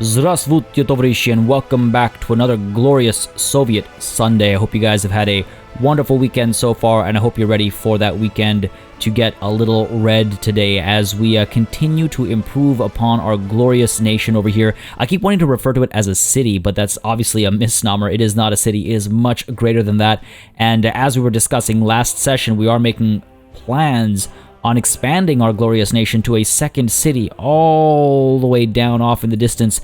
Здравствуйте, товарищи, and welcome back to another glorious Soviet Sunday. I hope you guys have had a wonderful weekend so far, and I hope you're ready for that weekend to get a little red today as we continue to improve upon our glorious nation over here. I keep wanting to refer to it as a city, but that's obviously a misnomer. It is not a city. It is much greater than that. And as we were discussing last session, we are making plans on expanding our glorious nation to a second city all the way down off in the distance,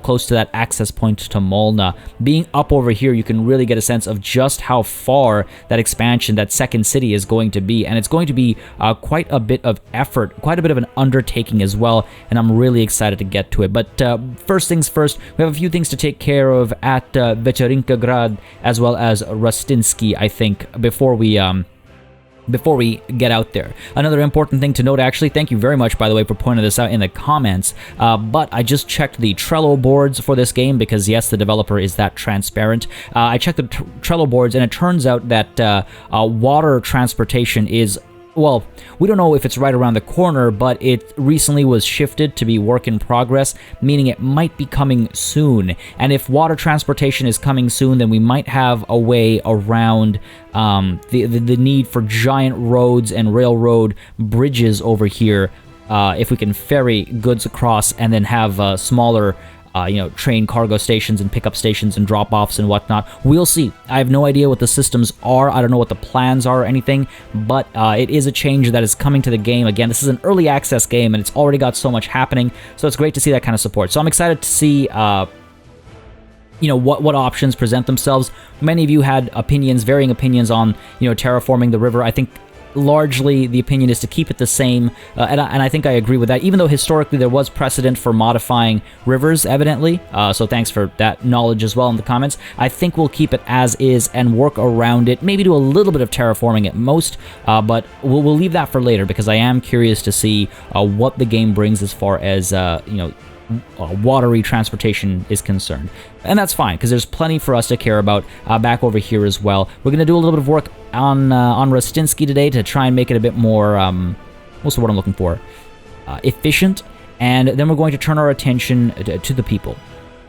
close to that access point to Molna. Being up over here, you can really get a sense of just how far that expansion, that second city, is going to be, and it's going to be quite a bit of effort, quite a bit of an undertaking as well, and I'm really excited to get to it. But first things first, we have a few things to take care of at Vecherinka as well as Rustinsky, I think, before we get out there. Another important thing to note, actually, thank you very much, by the way, for pointing this out in the comments, but I just checked the Trello boards for this game because, yes, the developer is that transparent. I checked the Trello boards, and it turns out that water transportation is, well, we don't know if it's right around the corner, but it recently was shifted to be work in progress, meaning it might be coming soon. And if water transportation is coming soon, then we might have a way around the need for giant roads and railroad bridges over here, if we can ferry goods across and then have smaller train cargo stations and pickup stations and drop-offs and whatnot. We'll see. I have no idea what the systems are. I don't know what the plans are or anything, but it is a change that is coming to the game. Again, this is an early access game, and it's already got so much happening, so it's great to see that kind of support. So I'm excited to see what options present themselves. Many of you had varying opinions on, terraforming the river. I think largely the opinion is to keep it the same, and I think I agree with that, even though historically there was precedent for modifying rivers, evidently, so thanks for that knowledge as well in the comments. I think we'll keep it as is and work around it, maybe do a little bit of terraforming at most, but we'll leave that for later because I am curious to see what the game brings as far as, watery transportation is concerned. And that's fine, because there's plenty for us to care about back over here as well. We're going to do a little bit of work on Rustinsky today to try and make it a bit more, what's the word I'm looking for? Efficient. And then we're going to turn our attention to the people.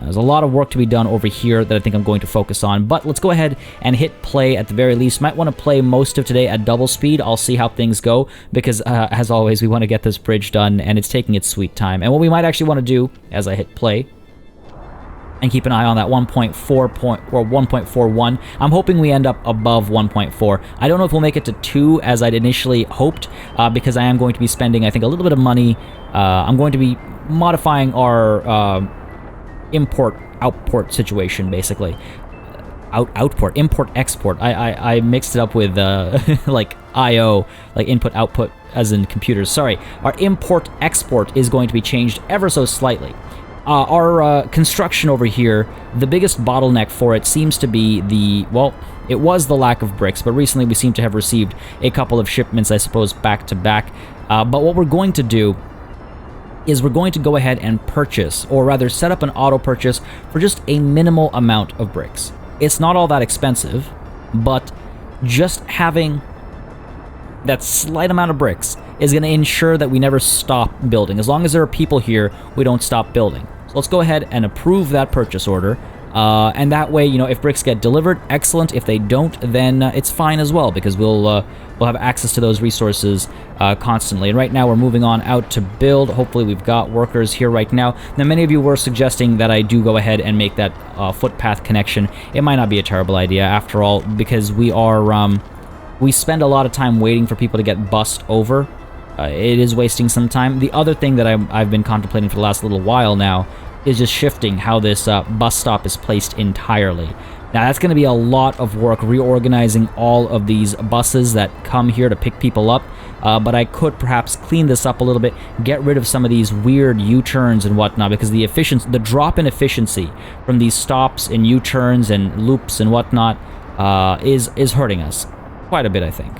There's a lot of work to be done over here that I think I'm going to focus on, but let's go ahead and hit play at the very least. Might want to play most of today at double speed. I'll see how things go, because as always, we want to get this bridge done, and it's taking its sweet time. And what we might actually want to do, as I hit play, and keep an eye on that 1.41. I'm hoping we end up above 1.4. I don't know if we'll make it to 2 as I'd initially hoped, because I am going to be spending, I think, a little bit of money. I'm going to be modifying our import-outport situation, basically. Import-export. I mixed it up with, like, I.O., like input-output, as in computers. Sorry. Our import-export is going to be changed ever so slightly. Our construction over here, the biggest bottleneck for it seems to be it was the lack of bricks, but recently we seem to have received a couple of shipments, I suppose, back-to-back. But what we're going to do is we're going to go ahead and purchase, or rather set up an auto purchase for just a minimal amount of bricks. It's not all that expensive, but just having that slight amount of bricks is going to ensure that we never stop building. As long as there are people here, we don't stop building. So let's go ahead and approve that purchase order. And that way, if bricks get delivered, excellent. If they don't, then it's fine as well, because we'll have access to those resources constantly. And right now, we're moving on out to build. Hopefully, we've got workers here right now. Now, many of you were suggesting that I do go ahead and make that footpath connection. It might not be a terrible idea, after all, because we spend a lot of time waiting for people to get bussed over. It is wasting some time. The other thing that I've been contemplating for the last little while now is just shifting how this bus stop is placed entirely. Now, that's going to be a lot of work, reorganizing all of these buses that come here to pick people up, but I could perhaps clean this up a little bit, get rid of some of these weird U-turns and whatnot, because the drop in efficiency from these stops and U-turns and loops and whatnot is hurting us quite a bit, I think.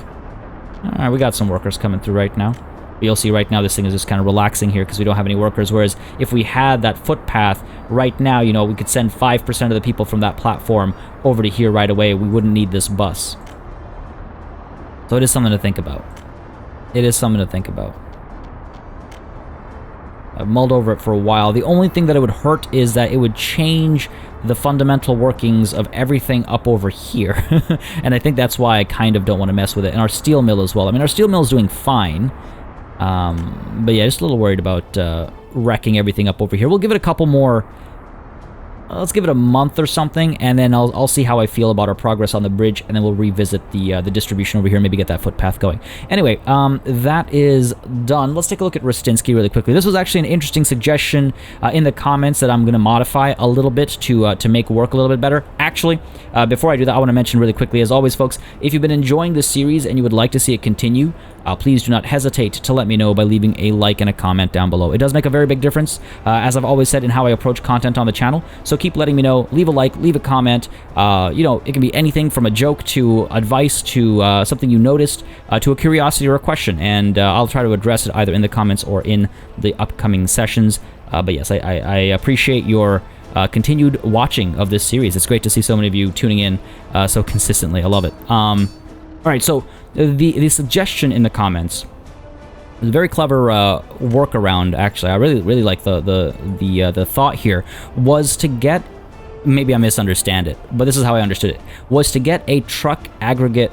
All right, we got some workers coming through right now. You'll see right now this thing is just kind of relaxing here because we don't have any workers, whereas if we had that footpath right now, we could send 5% of the people from that platform over to here right away. We wouldn't need this bus. So it is something to think about. It is something to think about. I've mulled over it for a while. The only thing that it would hurt is that it would change the fundamental workings of everything up over here. And I think that's why I kind of don't want to mess with it. And our steel mill as well. I mean, our steel mill is doing fine. But yeah, just a little worried about wrecking everything up over here. We'll give it a couple more... let's give it a month or something, and then I'll see how I feel about our progress on the bridge, and then we'll revisit the distribution over here, maybe get that footpath going. Anyway, that is done. Let's take a look at Rostinsky really quickly. This was actually an interesting suggestion in the comments that I'm going to modify a little bit to make work a little bit better. Actually, before I do that, I want to mention really quickly, as always, folks, if you've been enjoying this series and you would like to see it continue, please do not hesitate to let me know by leaving a like and a comment down below. It does make a very big difference, as I've always said, in how I approach content on the channel. So keep letting me know. Leave a like, leave a comment. You know, it can be anything from a joke to advice to something you noticed to a curiosity or a question, and I'll try to address it either in the comments or in the upcoming sessions. But yes, I appreciate your continued watching of this series. It's great to see so many of you tuning in so consistently. I love it. All right, so the suggestion in the comments is a very clever workaround. Actually, I really like the thought here was to get, maybe I misunderstand it, but this is how I understood it, was to get a truck aggregate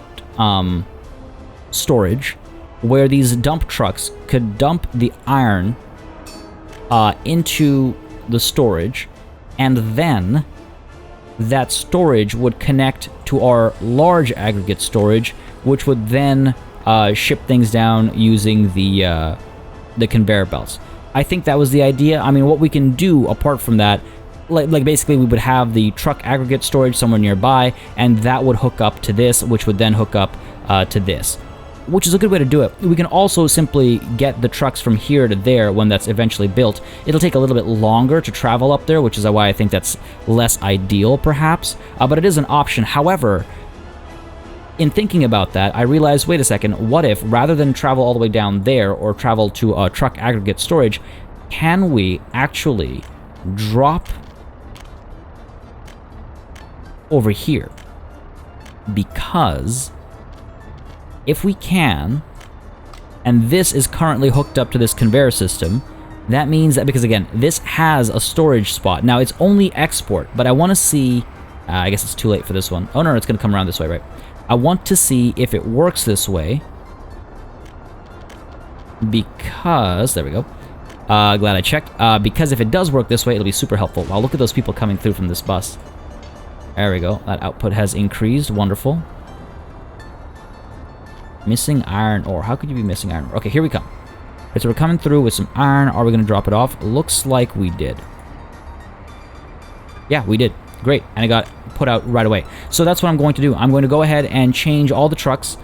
storage where these dump trucks could dump the iron into the storage, and then that storage would connect to our large aggregate storage, which would then ship things down using the conveyor belts. I think that was the idea. I mean, what we can do apart from that, like basically we would have the truck aggregate storage somewhere nearby, and that would hook up to this, which would then hook up to this, which is a good way to do it. We can also simply get the trucks from here to there when that's eventually built. It'll take a little bit longer to travel up there, which is why I think that's less ideal, perhaps, but it is an option. However, in thinking about that, I realized, wait a second, what if, rather than travel all the way down there or travel to a truck aggregate storage, can we actually drop over here? Because if we can, and this is currently hooked up to this conveyor system, that means that, because again, this has a storage spot. Now, it's only export, but I want to see, I guess it's too late for this one. Oh no, it's going to come around this way, right? I want to see if it works this way, because, there we go. Glad I checked, because if it does work this way, it'll be super helpful. Wow, look at those people coming through from this bus. There we go, that output has increased, wonderful. Missing iron ore, how could you be missing iron ore? Okay, here we come. Right, so we're coming through with some iron. Are we going to drop it off? Looks like we did. Yeah, we did. Great, and it got put out right away. So that's what I'm going to do. I'm going to go ahead and change all the trucks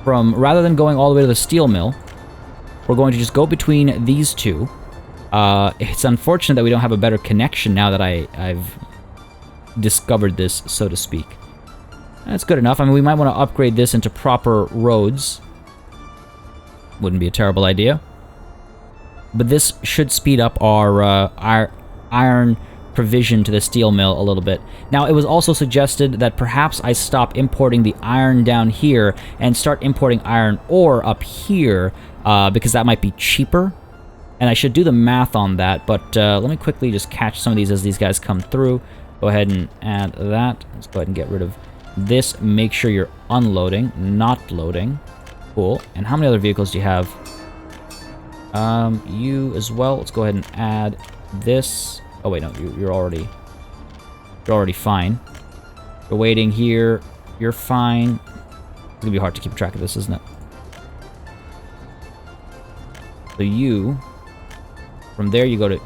from, rather than going all the way to the steel mill, we're going to just go between these two. It's unfortunate that we don't have a better connection now that I've discovered this, so to speak. That's good enough. I mean, we might want to upgrade this into proper roads. Wouldn't be a terrible idea. But this should speed up our iron provision to the steel mill a little bit. Now, it was also suggested that perhaps I stop importing the iron down here and start importing iron ore up here, because that might be cheaper. And I should do the math on that, but let me quickly just catch some of these as these guys come through. Go ahead and add that. Let's go ahead and get rid of this. Make sure you're unloading, not loading. Cool. And how many other vehicles do you have? You as well. Let's go ahead and add this. Oh wait, no, you're already fine. You're waiting here. You're fine. It's gonna be hard to keep track of this, isn't it? So you, from there you go to,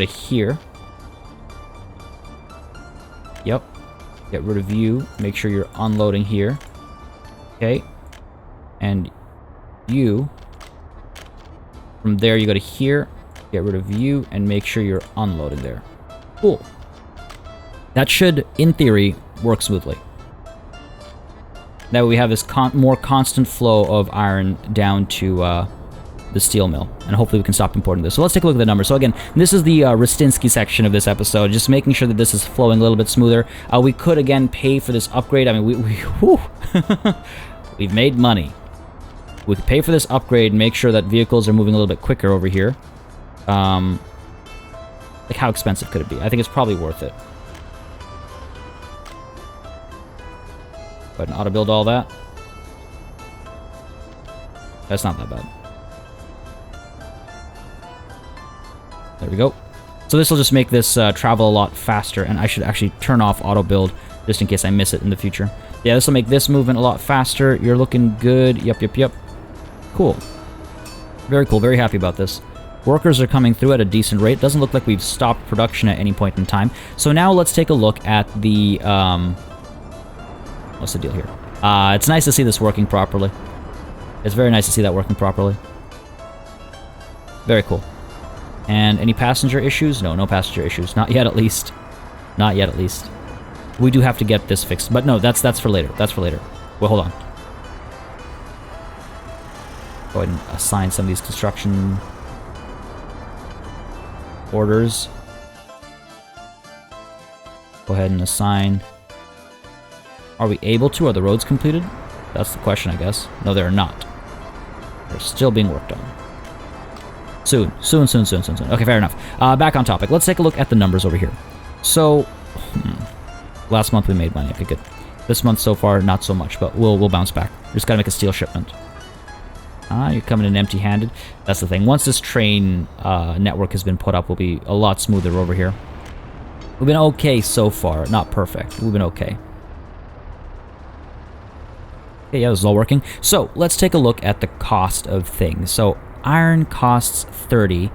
here. Yep. Get rid of you. Make sure you're unloading here. Okay. And you, from there you go to here. Get rid of you and make sure you're unloading there. Cool. That should, in theory, work smoothly. That way we have this more constant flow of iron down to the steel mill, and hopefully we can stop importing this. So let's take a look at the numbers. So again, this is the Rostinsky section of this episode, just making sure that this is flowing a little bit smoother. We could, again, pay for this upgrade. I mean, whew. We've made money. We could pay for this upgrade and make sure that vehicles are moving a little bit quicker over here. Like, how expensive could it be? I think it's probably worth it. Go ahead and auto-build all that. That's not that bad. There we go. So this will just make this travel a lot faster, and I should actually turn off auto-build just in case I miss it in the future. Yeah, this will make this movement a lot faster. You're looking good. Yep. Cool. Very cool. Very happy about this. Workers are coming through at a decent rate. Doesn't look like we've stopped production at any point in time. So now let's take a look at the... what's the deal here? It's nice to see this working properly. It's very nice to see that working properly. Very cool. And any passenger issues? No, no passenger issues. Not yet, at least. Not yet, at least. We do have to get this fixed. But no, that's for later. That's for later. Well, hold on. Go ahead and assign some of these construction orders. Go ahead and assign... Are we able to? Are the roads completed? That's the question, I guess. No, they're not. They're still being worked on. Soon. Okay, fair enough. Back on topic. Let's take a look at the numbers over here. So, last month we made money. Okay, good. This month so far, not so much, but we'll bounce back. We just gotta make a steel shipment. You're coming in empty-handed. That's the thing. Once this train network has been put up, we'll be a lot smoother over here. We've been okay so far. Not perfect. We've been okay. Okay, yeah, this is all working. So, let's take a look at the cost of things. So, iron costs 30.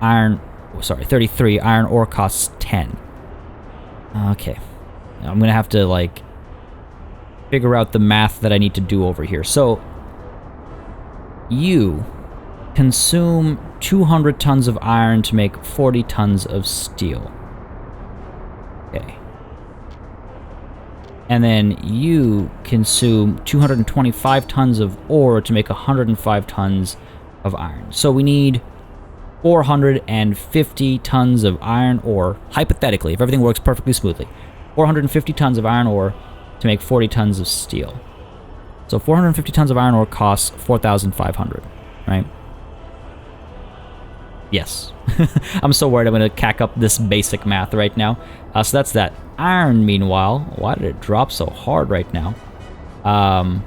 33. Iron ore costs 10. Okay. I'm gonna have to, like, figure out the math that I need to do over here. So, you consume 200 tons of iron to make 40 tons of steel. Okay. And then you consume 225 tons of ore to make 105 tons of iron. So we need 450 tons of iron ore, hypothetically, if everything works perfectly smoothly. 450 tons of iron ore to make 40 tons of steel. So 450 tons of iron ore costs 4,500, right? Yes. I'm so worried I'm going to cack up this basic math right now. So that's that. Iron, meanwhile, why did it drop so hard right now? I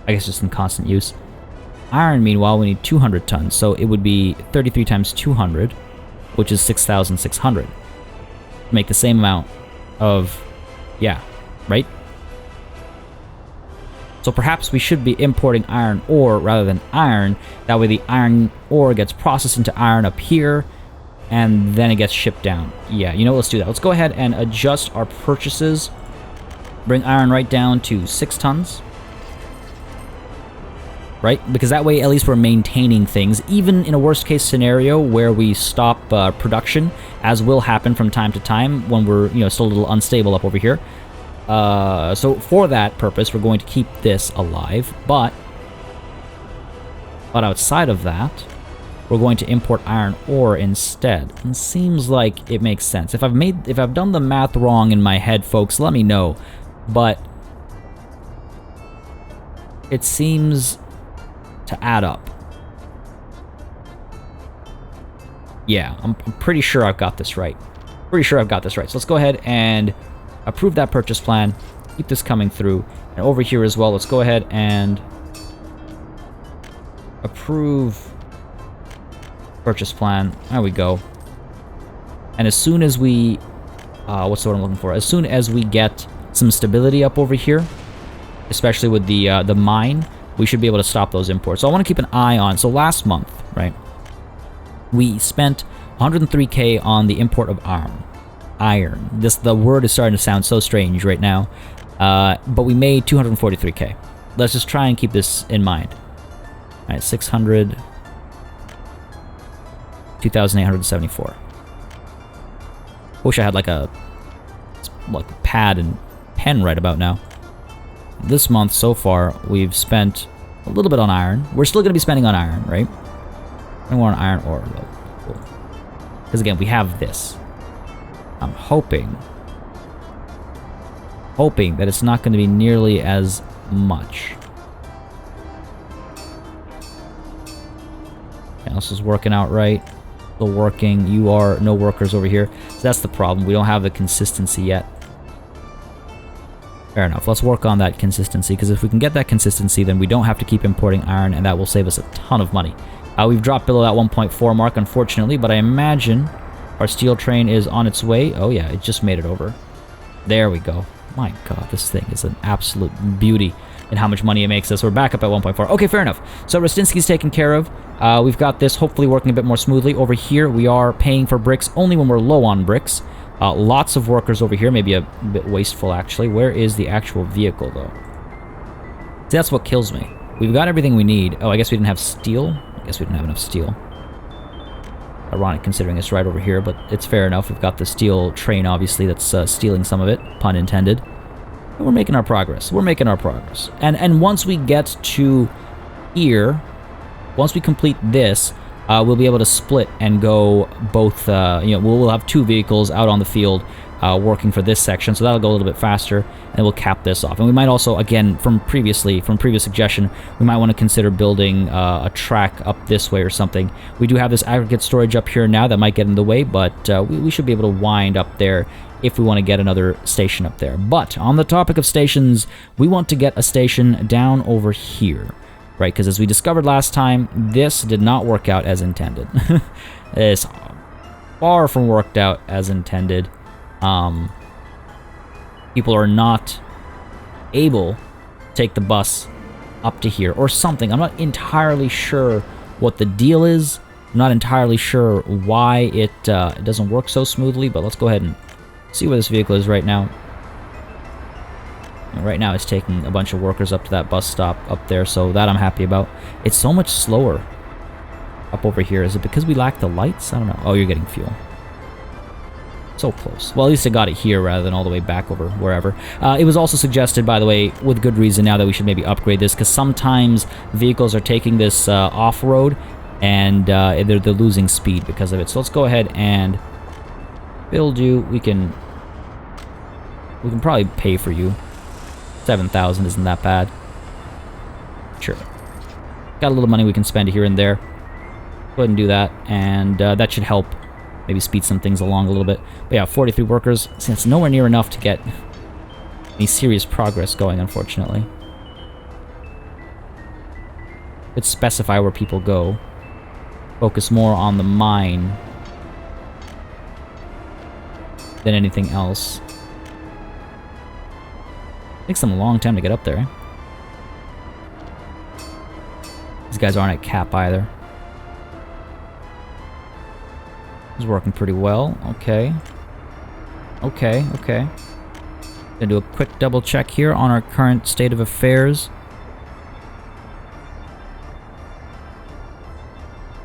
guess just in constant use. Iron, meanwhile, we need 200 tons. So it would be 33 times 200, which is 6,600. Make the same amount of... Yeah, right? So perhaps we should be importing iron ore rather than iron. That way the iron ore gets processed into iron up here, and then it gets shipped down. Yeah, you know what, let's do that. Let's go ahead and adjust our purchases. Bring iron right down to 6 tons. Right? Because that way at least we're maintaining things, even in a worst case scenario where we stop production, as will happen from time to time when we're, you know, still a little unstable up over here. So for that purpose, we're going to keep this alive, but outside of that, we're going to import iron ore instead. It seems like it makes sense. If I've done the math wrong in my head, folks, let me know. But it seems to add up. Yeah, I'm pretty sure I've got this right. Pretty sure I've got this right. So let's go ahead and approve that purchase plan. Keep this coming through. And over here as well, let's go ahead and approve purchase plan. There we go. And as soon as we... what's the word I'm looking for? As soon as we get some stability up over here, especially with the mine, we should be able to stop those imports. So I want to keep an eye on... So last month, right, we spent 103k on the import of iron. The word is starting to sound so strange right now. But we made 243k. Let's just try and keep this in mind. All right, 600... 2,874. Wish I had like a pad and pen right about now. This month so far, we've spent a little bit on iron. We're still going to be spending on iron, right? And we're on iron ore, though. Cool. Because again, we have this. I'm hoping that it's not going to be nearly as much. else is working out right. Still working. You are no workers over here. So that's the problem. We don't have the consistency yet. Fair enough. Let's work on that consistency, because if we can get that consistency, then we don't have to keep importing iron, and that will save us a ton of money. We've dropped below that 1.4 mark, unfortunately, but I imagine our steel train is on its way. Oh yeah, it just made it over. There we go. My god, this thing is an absolute beauty in how much money it makes us. We're back up at 1.4. Okay, fair enough. So Rostinsky's taken care of. We've got this hopefully working a bit more smoothly. Over here, we are paying for bricks only when we're low on bricks. Lots of workers over here, maybe a bit wasteful actually. Where is the actual vehicle though? See, that's what kills me. We've got everything we need. Oh, I guess we didn't have steel? I guess we didn't have enough steel. Ironic considering it's right over here, but it's fair enough. We've got the steel train, obviously, that's stealing some of it, pun intended. And we're making our progress. We're making our progress. And once we get to here, once we complete this, we'll be able to split and go both, we'll have two vehicles out on the field working for this section, so that'll go a little bit faster, and we'll cap this off. And we might also, again, from previous suggestion, we might want to consider building a track up this way or something. We do have this aggregate storage up here now that might get in the way, but we should be able to wind up there if we want to get another station up there. But on the topic of stations, we want to get a station down over here, right? Because as we discovered last time, this did not work out as intended. It's far from worked out as intended. People are not able to take the bus up to here or something. I'm not entirely sure what the deal is. I'm not entirely sure why it doesn't work so smoothly, but let's go ahead and see where this vehicle is right now. And right now it's taking a bunch of workers up to that bus stop up there, so that I'm happy about. It's so much slower up over here. Is it because we lack the lights? I don't know. Oh, you're getting fuel. So close. Well, at least I got it here rather than all the way back over wherever. It was also suggested, by the way, with good reason now, that we should maybe upgrade this, because sometimes vehicles are taking this off-road, and they're losing speed because of it. So let's go ahead and build you. We can probably pay for you. 7,000 isn't that bad. Sure. Got a little money we can spend here and there. Go ahead and do that, and that should help maybe speed some things along a little bit. But yeah, 43 workers. See, it's nowhere near enough to get any serious progress going, unfortunately. Let's specify where people go. Focus more on the mine than anything else. Takes them a long time to get up there. These guys aren't at cap either. It's working pretty well. Okay. Okay. Gonna do a quick double check here on our current state of affairs.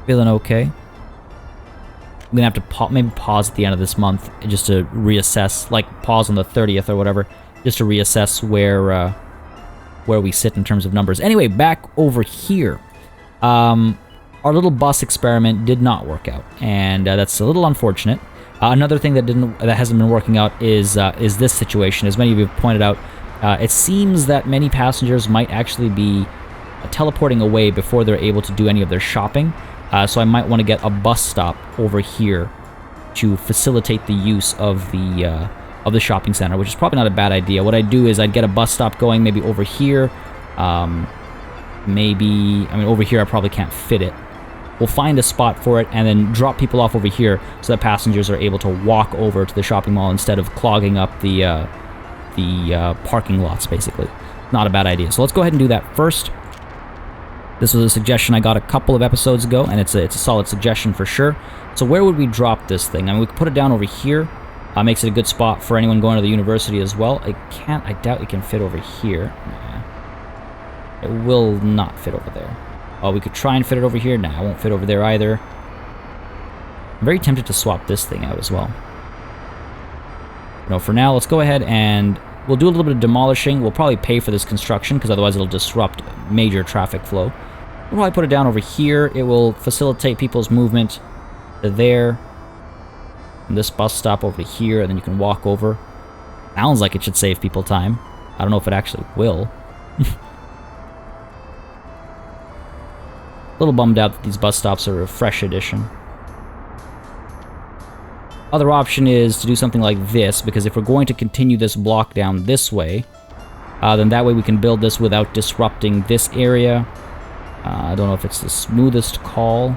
Feeling okay. I'm gonna have to maybe pause at the end of this month just to reassess, like pause on the 30th or whatever, just to reassess where we sit in terms of numbers. Anyway, back over here. Our little bus experiment did not work out, and that's a little unfortunate. Another thing that hasn't been working out is this situation. As many of you have pointed out, it seems that many passengers might actually be teleporting away before they're able to do any of their shopping. So I might want to get a bus stop over here to facilitate the use of the shopping center, which is probably not a bad idea. What I'd do is I'd get a bus stop going maybe over here. Over here I probably can't fit it. We'll find a spot for it and then drop people off over here so that passengers are able to walk over to the shopping mall instead of clogging up the parking lots, basically. Not a bad idea. So let's go ahead and do that first. This was a suggestion I got a couple of episodes ago, and it's a solid suggestion for sure. So where would we drop this thing? I mean, we could put it down over here. Makes it a good spot for anyone going to the university as well. I doubt it can fit over here. Nah. It will not fit over there. Oh, we could try and fit it over here. Nah, it won't fit over there either. I'm very tempted to swap this thing out as well. No, for now, let's go ahead and we'll do a little bit of demolishing. We'll probably pay for this construction because otherwise it'll disrupt major traffic flow. We'll probably put it down over here. It will facilitate people's movement to there. And this bus stop over here, and then you can walk over. Sounds like it should save people time. I don't know if it actually will. A little bummed out that these bus stops are a fresh addition. Other option is to do something like this, because if we're going to continue this block down this way, then that way we can build this without disrupting this area. I don't know if it's the smoothest call.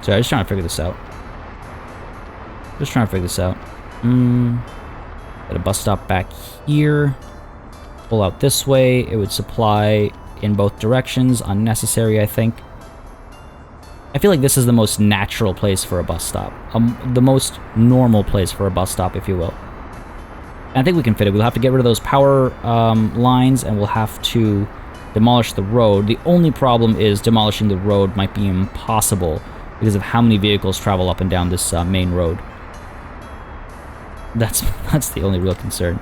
Sorry, I'm just trying to figure this out. Got a bus stop back here. Pull out this way. It would supply in both directions. Unnecessary, I think. I feel like this is the most natural place for a bus stop. The most normal place for a bus stop, if you will. And I think we can fit it. We'll have to get rid of those power lines, and we'll have to demolish the road. The only problem is demolishing the road might be impossible because of how many vehicles travel up and down this main road. That's the only real concern.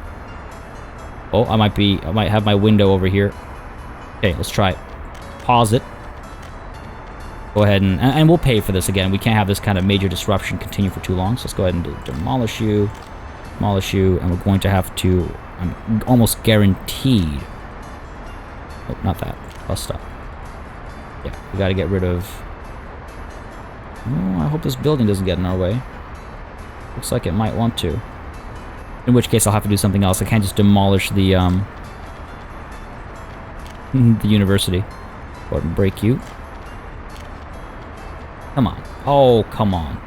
Oh, I might have my window over here. Okay, let's try it. Pause it. Go ahead and we'll pay for this again. We can't have this kind of major disruption continue for too long. So let's go ahead and demolish you, and we're going to have to. I'm almost guaranteed. Oh, not that. Bus stop. Yeah, we got to get rid of. Oh, I hope this building doesn't get in our way. Looks like it might want to. In which case, I'll have to do something else. I can't just demolish the the university. Go ahead and break you. Come on. Oh, come on.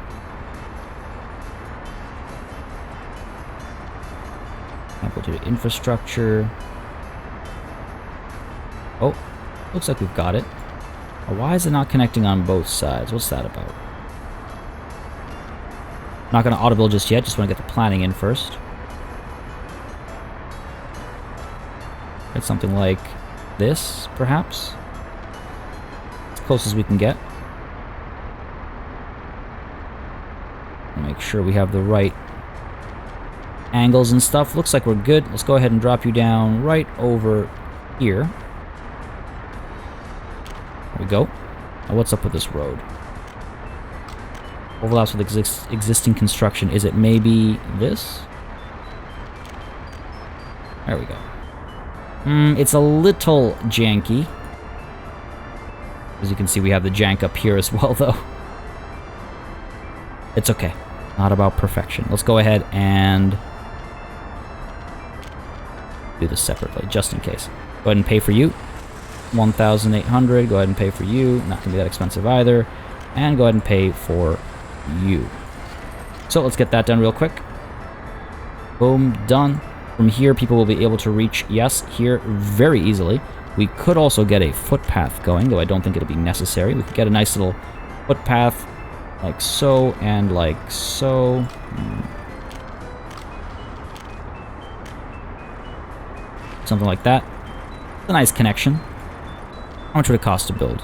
Go to the infrastructure. Oh, looks like we've got it. Why is it not connecting on both sides? What's that about? Not going to auto build just yet. Just want to get the planning in first. Get something like this, perhaps. As close as we can get. Make sure we have the right angles and stuff. Looks like we're good. Let's go ahead and drop you down right over here. There we go. Now what's up with this road? Overlaps with existing construction. Is it maybe this? There we go. It's a little janky. As you can see, we have the jank up here as well, though. It's okay. Not about perfection. Let's go ahead and do this separately, just in case. Go ahead and pay for you. 1,800. Go ahead and pay for you. Not going to be that expensive either. And go ahead and pay for you. So let's get that done real quick. Boom, done. From here, people will be able to reach, yes, here very easily. We could also get a footpath going, though I don't think it'll be necessary. We could get a nice little footpath like so and like so. Something like that. It's a nice connection. How much would it cost to build?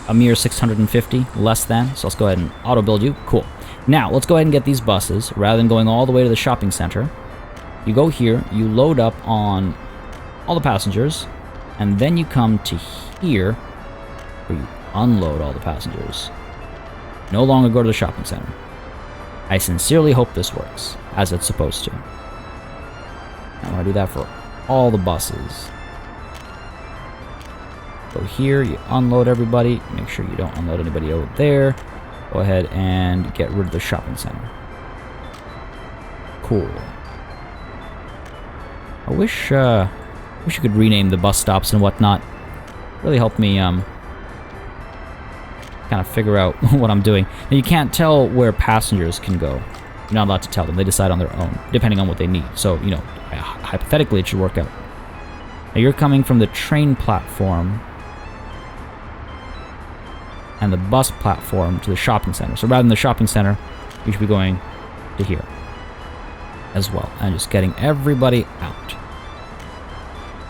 A mere 650, less than. So let's go ahead and auto build you. Cool. Now, let's go ahead and get these buses, rather than going all the way to the shopping center. You go here, you load up on all the passengers, and then you come to here, where you unload all the passengers. No longer go to the shopping center. I sincerely hope this works, as it's supposed to. I want to do that for all the buses. Go here, you unload everybody. Make sure you don't unload anybody over there. Go ahead and get rid of the shopping center. Cool. I wish you could rename the bus stops and whatnot. Really help me kind of figure out what I'm doing. Now, you can't tell where passengers can go. You're not allowed to tell them. They decide on their own, depending on what they need. So, you know, hypothetically, it should work out. Now, you're coming from the train platform and the bus platform to the shopping center. So rather than the shopping center, you should be going to here as well. And just getting everybody out.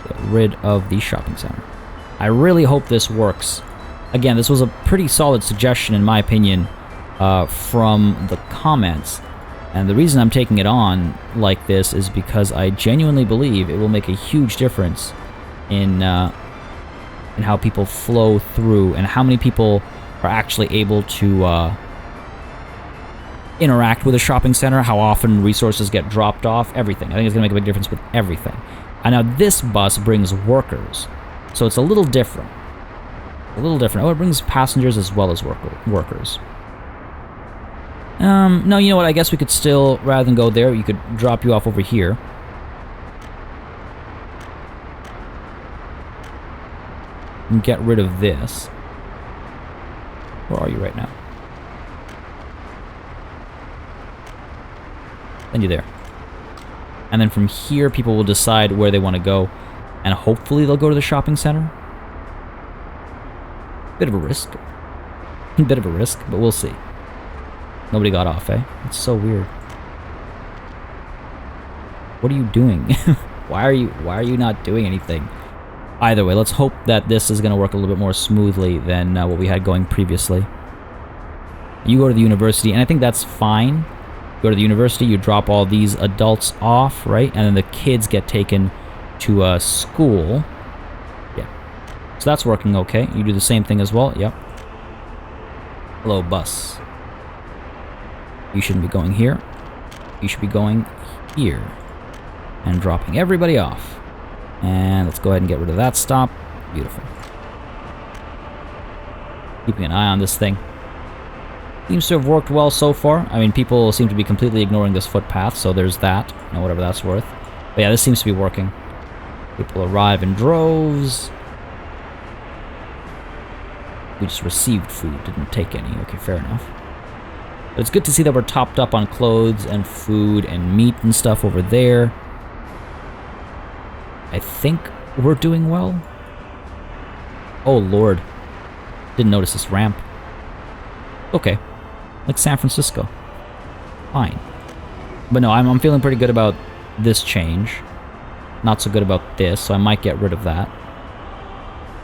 Get rid of the shopping center. I really hope this works. Again, this was a pretty solid suggestion, in my opinion, from the comments. And the reason I'm taking it on like this is because I genuinely believe it will make a huge difference in how people flow through and how many people are actually able to interact with a shopping center, how often resources get dropped off, everything. I think it's going to make a big difference with everything. And now this bus brings workers. So it's a little different. A little different. Oh, it brings passengers as well as workers. No, you know what? I guess we could still, rather than go there, you could drop you off over here. And get rid of this. Where are you right now? Send you there. And then from here, people will decide where they want to go. And hopefully they'll go to the shopping center. Bit of a risk. Bit of a risk, but we'll see. Nobody got off, eh? It's so weird. What are you doing? Why are you not doing anything? Either way, let's hope that this is going to work a little bit more smoothly than what we had going previously. You go to the university, and I think that's fine. You go to the university, you drop all these adults off, right? And then the kids get taken to school. Yeah. So that's working okay. You do the same thing as well. Yep. Hello, bus. You shouldn't be going here. You should be going here. And dropping everybody off. And let's go ahead and get rid of that stop. Beautiful. Keeping an eye on this thing. Seems to have worked well so far. I mean, people seem to be completely ignoring this footpath, so there's that. You know, whatever that's worth. But yeah, this seems to be working. People arrive in droves. We just received food, didn't take any. Okay, fair enough. But it's good to see that we're topped up on clothes and food and meat and stuff over there. I think we're doing well. Oh, Lord. Didn't notice this ramp. Okay. Like San Francisco. Fine. But no, I'm feeling pretty good about this change. Not so good about this, so I might get rid of that.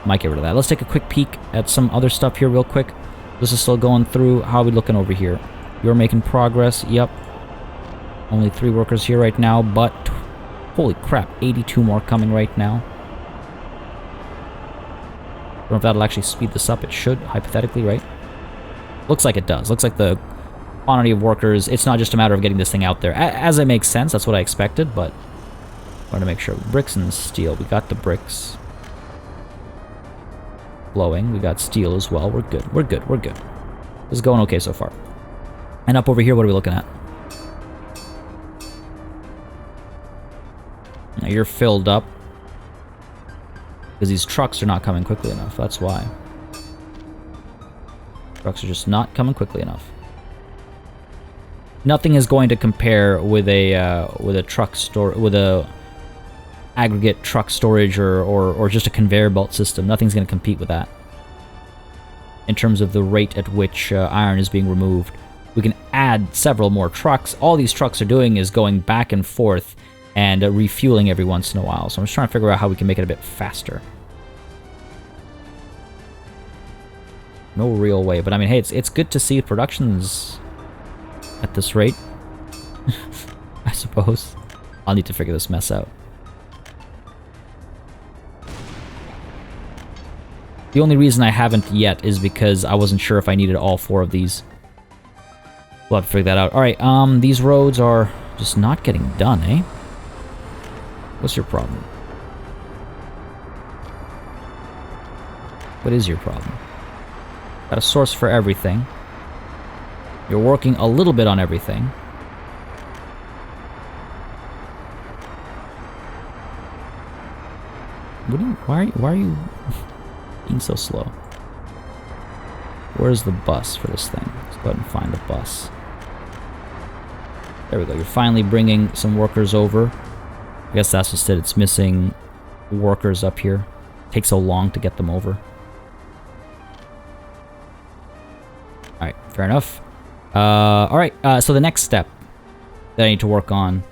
Let's take a quick peek at some other stuff here real quick. This is still going through. How are we looking over here? You're making progress. Yep. Only 3 workers here right now, but holy crap, 82 more coming right now. Don't know if that'll actually speed this up. It should, hypothetically, right? Looks like it does. Looks like the quantity of workers, it's not just a matter of getting this thing out there. As it makes sense, that's what I expected, but I want to make sure. Bricks and steel. We got the bricks. Blowing. We got steel as well. We're good. We're good. We're good. This is going okay so far. And up over here, what are we looking at? Now you're filled up. Because these trucks are not coming quickly enough. That's why. Trucks are just not coming quickly enough. Nothing is going to compare with a truck store, with a aggregate truck storage or just a conveyor belt system. Nothing's going to compete with that. In terms of the rate at which iron is being removed. We can add several more trucks. All these trucks are doing is going back and forth and refueling every once in a while. So I'm just trying to figure out how we can make it a bit faster. No real way, but I mean, hey, it's good to see productions at this rate. I suppose. I'll need to figure this mess out. The only reason I haven't yet is because I wasn't sure if I needed all 4 of these. We'll have to figure that out. Alright, these roads are just not getting done, eh? What's your problem? What is your problem? Got a source for everything. You're working a little bit on everything. Why are you being so slow? Where's the bus for this thing? Let's go ahead and find the bus. There we go. You're finally bringing some workers over. I guess that's just it. It's missing workers up here. Takes so long to get them over. Alright, fair enough. Alright, so the next step that I need to work on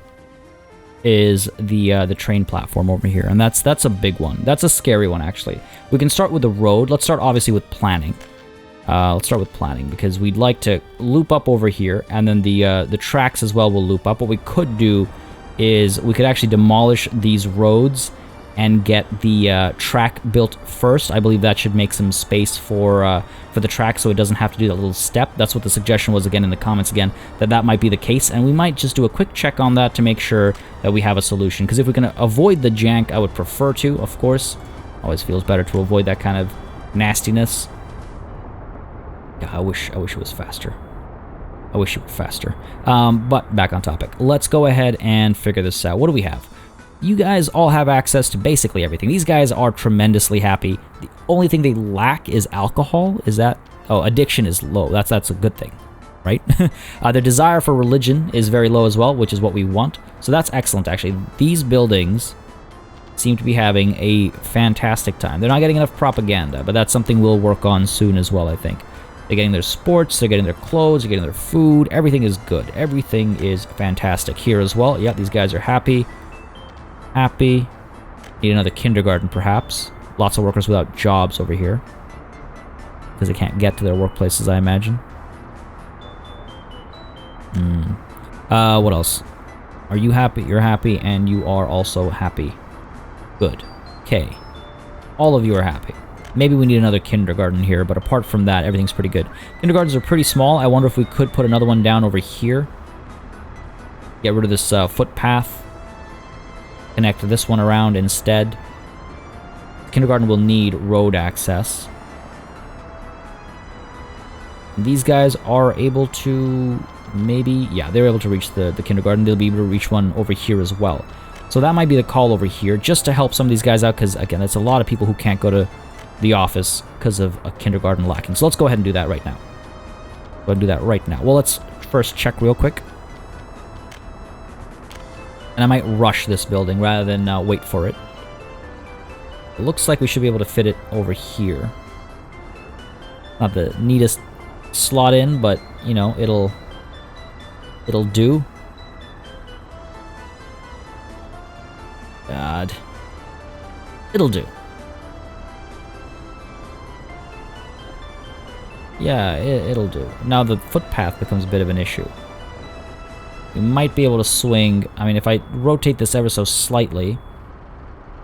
is the train platform over here. And that's a big one. That's a scary one, actually. We can start with the road. Let's start, obviously, with planning. Let's start with planning, because we'd like to loop up over here, and then the tracks as well will loop up. What we could do is we could actually demolish these roads and get the track built first. I believe that should make some space for the track so it doesn't have to do that little step. That's what the suggestion was again in the comments again, that might be the case, and we might just do a quick check on that to make sure that we have a solution, because if we can avoid the jank, I would prefer to, of course. Always feels better to avoid that kind of nastiness. Yeah, I wish it was faster. I wish it were faster. But back on topic. Let's go ahead and figure this out. What do we have? You guys all have access to basically everything. These guys are tremendously happy. The only thing they lack is alcohol. Is that... Oh, addiction is low. That's a good thing, right? Their desire for religion is very low as well, which is what we want. So that's excellent, actually. These buildings seem to be having a fantastic time. They're not getting enough propaganda, but that's something we'll work on soon as well, I think. They're getting their sports, they're getting their clothes, they're getting their food. Everything is good. Everything is fantastic here as well. Yeah, these guys are happy. Happy. Need another kindergarten, perhaps. Lots of workers without jobs over here, because they can't get to their workplaces, I imagine. What else? Are you happy? You're happy, and you are also happy. Good. Okay. All of you are happy. Maybe we need another kindergarten here, but apart from that, everything's pretty good. Kindergartens are pretty small. I wonder if we could put another one down over here. Get rid of this footpath. Connect this one around instead. The kindergarten will need road access. These guys are able to maybe... Yeah, they're able to reach the kindergarten. They'll be able to reach one over here as well. So that might be the call over here, just to help some of these guys out, because, again, it's a lot of people who can't go to the office because of a kindergarten lacking. So let's go ahead and do that right now. Go ahead and do that right now. Well, let's first check real quick. And I might rush this building rather than wait for it. It looks like we should be able to fit it over here. Not the neatest slot in, but, you know, it'll do. God. It'll do. Yeah, it'll do. Now the footpath becomes a bit of an issue. We might be able to swing... I mean, if I rotate this ever so slightly,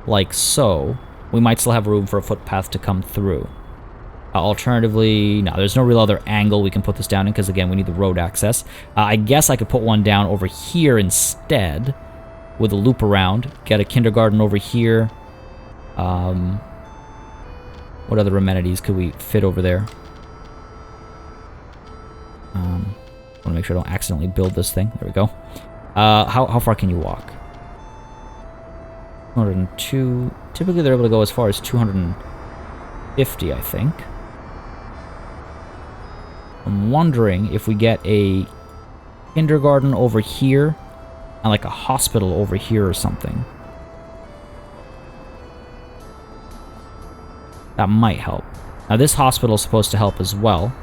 like so, we might still have room for a footpath to come through. Alternatively, no, there's no real other angle we can put this down in, because, again, we need the road access. I guess I could put one down over here instead, with a loop around. Get a kindergarten over here. What other amenities could we fit over there? I want to make sure I don't accidentally build this thing. There we go. How far can you walk? 202. Typically, they're able to go as far as 250, I think. I'm wondering if we get a kindergarten over here and like a hospital over here or something. That might help. Now, this hospital is supposed to help as well.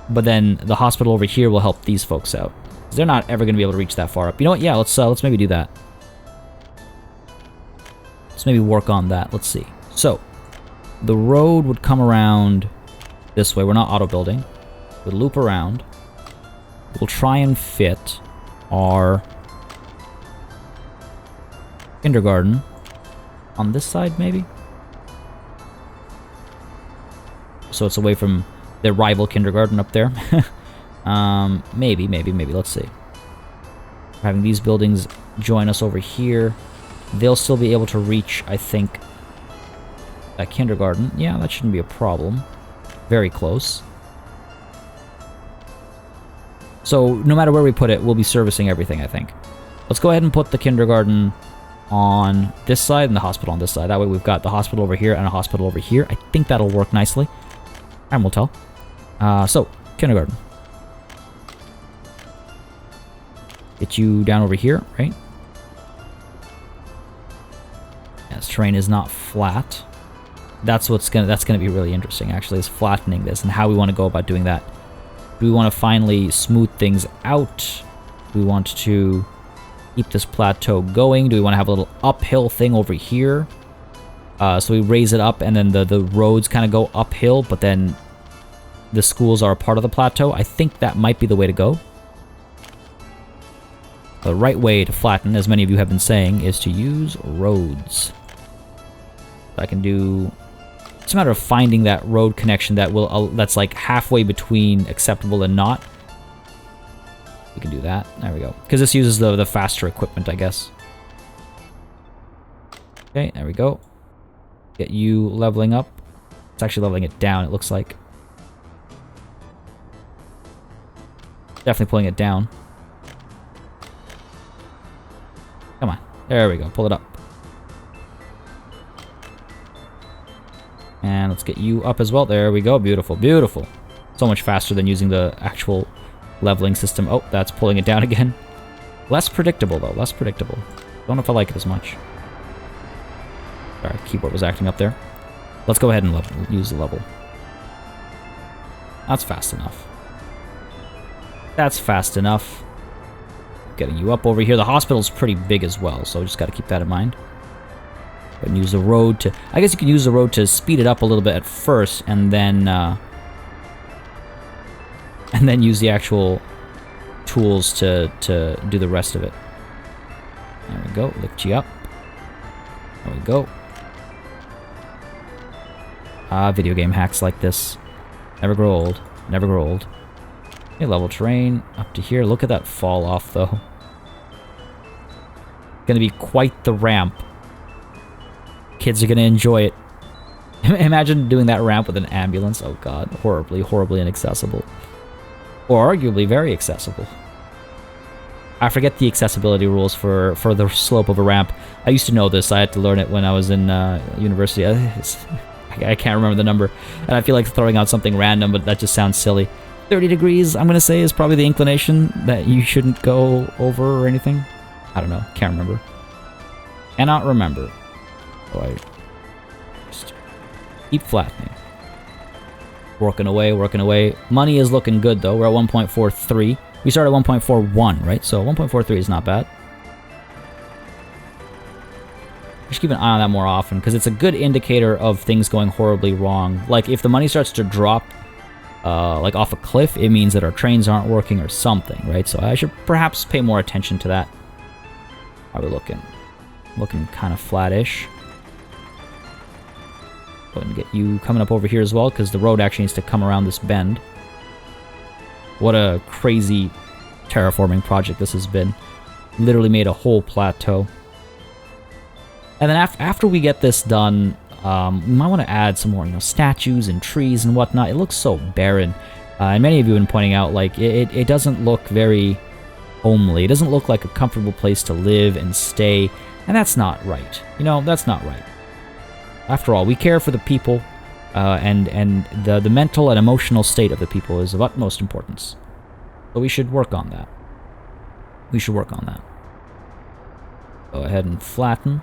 But then the hospital over here will help these folks out. They're not ever going to be able to reach that far up. You know what? Yeah, let's maybe do that. Let's maybe work on that. Let's see. So, the road would come around this way. We're not auto building. We'll loop around. We'll try and fit our kindergarten on this side, maybe? So it's away from their rival kindergarten up there. Maybe. Let's see. We're having these buildings join us over here. They'll still be able to reach, I think, that kindergarten. Yeah, that shouldn't be a problem. Very close. So, no matter where we put it, we'll be servicing everything, I think. Let's go ahead and put the kindergarten on this side and the hospital on this side. That way we've got the hospital over here and a hospital over here. I think that'll work nicely. And we'll tell. So, kindergarten. Get you down over here, right? Yes, terrain is not flat. That's gonna be really interesting, actually, is flattening this and how we want to go about doing that. Do we want to finally smooth things out? Do we want to keep this plateau going? Do we want to have a little uphill thing over here? So we raise it up and then the roads kind of go uphill, but then the schools are a part of the plateau. I think that might be the way to go. The right way to flatten, as many of you have been saying, is to use roads. I can do... It's a matter of finding that road connection that's like halfway between acceptable and not. We can do that. There we go. Because this uses the faster equipment, I guess. Okay, there we go. Get you leveling up. It's actually leveling it down, it looks like. Definitely pulling it down. Come on. There we go. Pull it up. And let's get you up as well. There we go. Beautiful. Beautiful. So much faster than using the actual leveling system. Oh, that's pulling it down again. Less predictable, though. Less predictable. Don't know if I like it as much. Sorry, keyboard was acting up there. Let's go ahead and use the level. That's fast enough. That's fast enough. Getting you up over here. The hospital's pretty big as well, so just got to keep that in mind. And use the road to... I guess you can use the road to speed it up a little bit at first, and then use the actual tools to do the rest of it. There we go. Lift you up. There we go. Video game hacks like this. Never grow old. Never grow old. Okay, level terrain up to here. Look at that fall off, though. Gonna be quite the ramp. Kids are gonna enjoy it. Imagine doing that ramp with an ambulance. Oh god, horribly, horribly inaccessible. Or arguably very accessible. I forget the accessibility rules for the slope of a ramp. I used to know this. I had to learn it when I was in university. I can't remember the number. And I feel like throwing out something random, but that just sounds silly. 30 degrees, I'm going to say, is probably the inclination that you shouldn't go over or anything. I don't know. Can't remember. Cannot remember. So I just keep flattening. Working away, working away. Money is looking good, though. We're at 1.43. We started at 1.41, right? So 1.43 is not bad. Just keep an eye on that more often, because it's a good indicator of things going horribly wrong. Like, if the money starts to drop, like off a cliff, it means that our trains aren't working or something, right? So I should perhaps pay more attention to that. How are we looking? Looking kind of flat-ish. Go ahead and get you coming up over here as well, because the road actually needs to come around this bend. What a crazy terraforming project this has been. Literally made a whole plateau. And then after we get this done, we might want to add some more, statues and trees and whatnot. It looks so barren. And many of you have been pointing out, like, it doesn't look very homely. It doesn't look like a comfortable place to live and stay. And that's not right. That's not right. After all, we care for the people, and the mental and emotional state of the people is of utmost importance. So we should work on that. We should work on that. Go ahead and flatten.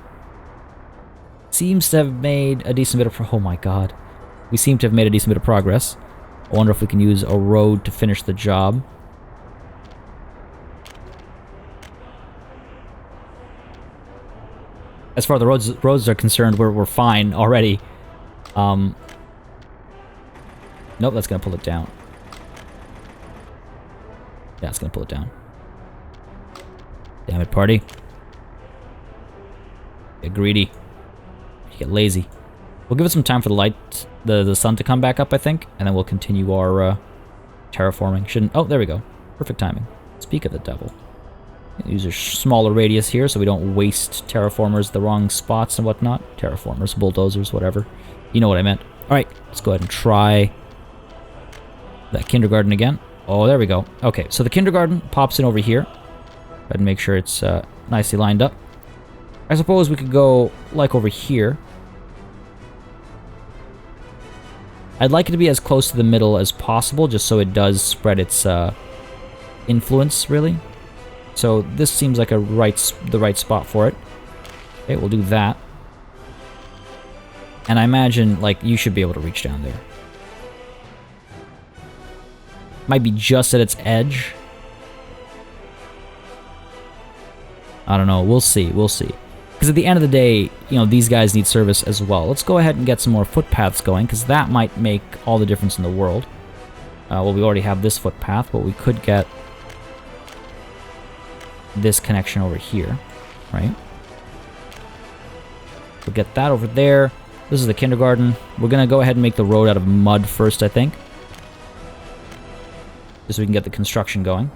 Seems to have made a decent bit of... Oh my god. We seem to have made a decent bit of progress. I wonder if we can use a road to finish the job. As far as the roads are concerned, we're fine already. Nope, that's gonna pull it down. Yeah, it's gonna pull it down. Damn it, party. Get greedy. You get lazy. We'll give it some time for the sun to come back up, I think, and then we'll continue our terraforming. Oh, there we go. Perfect timing. Speak of the devil. Use a smaller radius here so we don't waste terraformers the wrong spots and whatnot. Terraformers, bulldozers, whatever. You know what I meant. Alright, let's go ahead and try that kindergarten again. Oh, there we go. Okay, so the kindergarten pops in over here. Go ahead and make sure it's nicely lined up. I suppose we could go, like, over here. I'd like it to be as close to the middle as possible, just so it does spread its influence, really. So this seems like the right spot for it. Okay, we'll do that. And I imagine, like, you should be able to reach down there. Might be just at its edge. I don't know. We'll see. We'll see. Because at the end of the day, these guys need service as well. Let's go ahead and get some more footpaths going, because that might make all the difference in the world. Well, we already have this footpath, but we could get this connection over here, right? We'll get that over there. This is the kindergarten. We're going to go ahead and make the road out of mud first, I think. Just so we can get the construction going.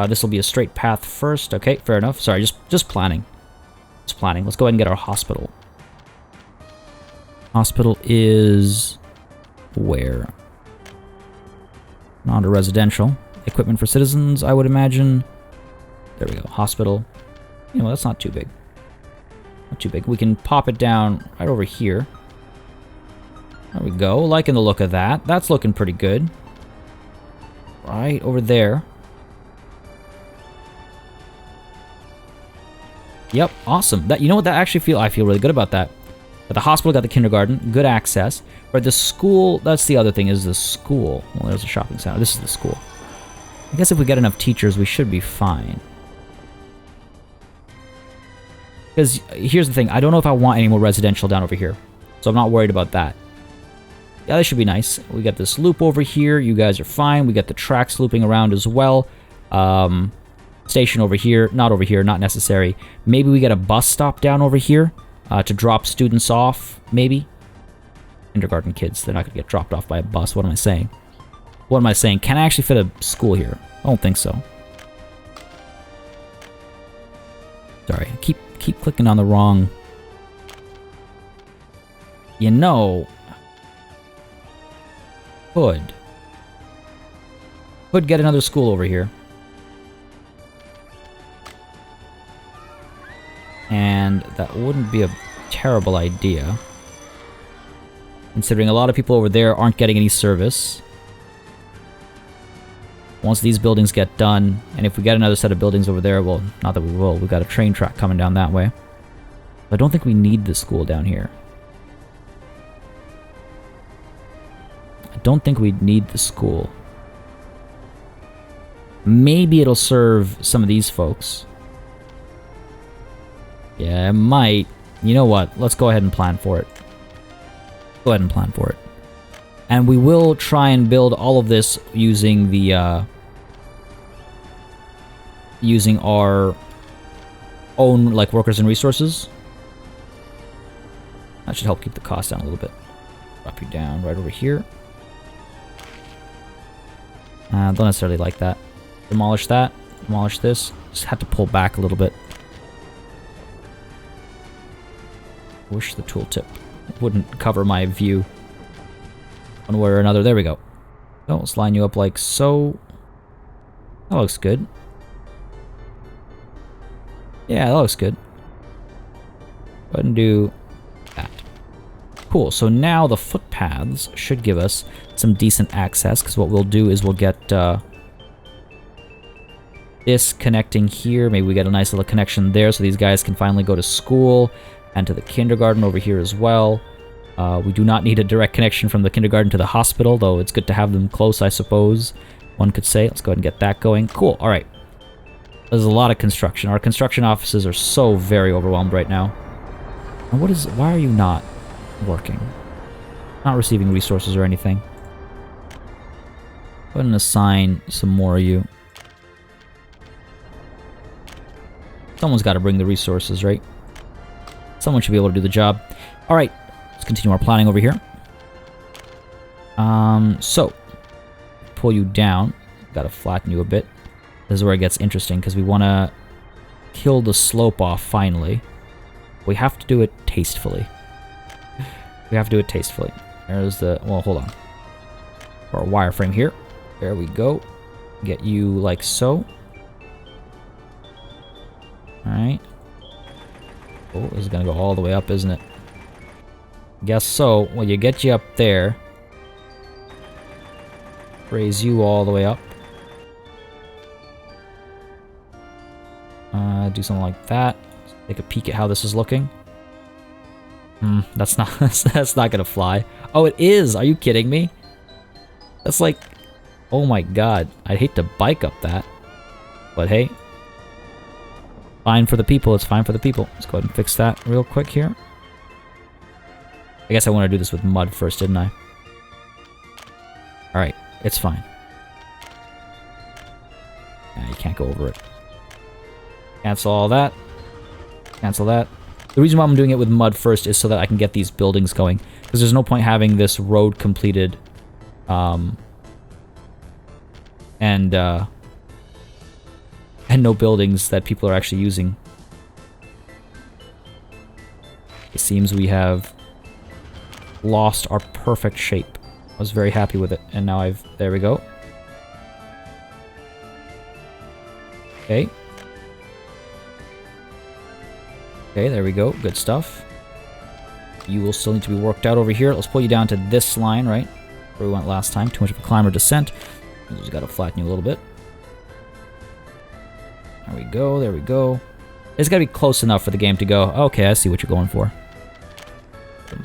This will be a straight path first. Okay, fair enough. Sorry, just planning. Just planning. Let's go ahead and get our hospital. Hospital is... where? On to residential. Equipment for citizens, I would imagine. There we go. Hospital. You know, that's not too big. Not too big. We can pop it down right over here. There we go. Liking the look of that. That's looking pretty good. Right over there. Yep, awesome. That, you know what, that actually I feel really good about that. But the hospital got the kindergarten, good access. But the school, that's the other thing, is the school. Well, there's a shopping center. This is the school. I guess if we get enough teachers, we should be fine. Because here's the thing, I don't know if I want any more residential down over here. So I'm not worried about that. Yeah, that should be nice. We got this loop over here. You guys are fine. We got the tracks looping around as well. Station over here, not necessary. Maybe we get a bus stop down over here to drop students off, maybe. Kindergarten kids, they're not going to get dropped off by a bus. What am I saying? What am I saying? Can I actually fit a school here? I don't think so. Sorry, I keep clicking on the wrong... You know... Could get another school over here. And that wouldn't be a terrible idea. Considering a lot of people over there aren't getting any service. Once these buildings get done, and if we get another set of buildings over there, well, not that we will, we've got a train track coming down that way. I don't think we need the school down here. I don't think we need the school. Maybe it'll serve some of these folks. Yeah, it might. You know what? Let's go ahead and plan for it. Go ahead and plan for it. And we will try and build all of this using the, using our own, like, workers and resources. That should help keep the cost down a little bit. Drop you down right over here. Don't necessarily like that. Demolish that. Demolish this. Just had to pull back a little bit. Wish the tooltip wouldn't cover my view one way or another. There we go. So let's line you up like so. That looks good. Yeah, that looks good. Go ahead and do that. Cool, so now the footpaths should give us some decent access, because what we'll do is we'll get this connecting here. Maybe we get a nice little connection there so these guys can finally go to school. And to the kindergarten over here as well. We do not need a direct connection from the kindergarten to the hospital, though it's good to have them close, I suppose. One could say. Let's go ahead and get that going. Cool, alright. There's a lot of construction. Our construction offices are so very overwhelmed right now. And why are you not working? Not receiving resources or anything. Go ahead and assign some more of you. Someone's got to bring the resources, right? Someone should be able to do the job. Alright, let's continue our planning over here. So, pull you down. Gotta flatten you a bit. This is where it gets interesting, because we want to kill the slope off finally. We have to do it tastefully. We have to do it tastefully. There's the... well, hold on. Our wireframe here. There we go. Get you like so. Alright. Oh, this is gonna go all the way up, isn't it? Guess so. Well, you get you up there. Raise you all the way up. Do something like that. Take a peek at how this is looking. That's not that's not gonna fly. Oh, it is! Are you kidding me? That's like... oh my god. I'd hate to bike up that. But hey. Fine for the people, it's fine for the people. Let's go ahead and fix that real quick here. I guess I want to do this with mud first, didn't I? Alright, it's fine. Yeah, you can't go over it. Cancel all that. Cancel that. The reason why I'm doing it with mud first is so that I can get these buildings going. Because there's no point having this road completed. And no buildings that people are actually using. It seems we have lost our perfect shape. I was very happy with it, and now there we go. Okay. Okay, there we go. Good stuff. You will still need to be worked out over here. Let's pull you down to this line, right? Where we went last time. Too much of a climb or descent. Just gotta flatten you a little bit. There we go, there we go. It's gotta be close enough for the game to go, okay, I see what you're going for.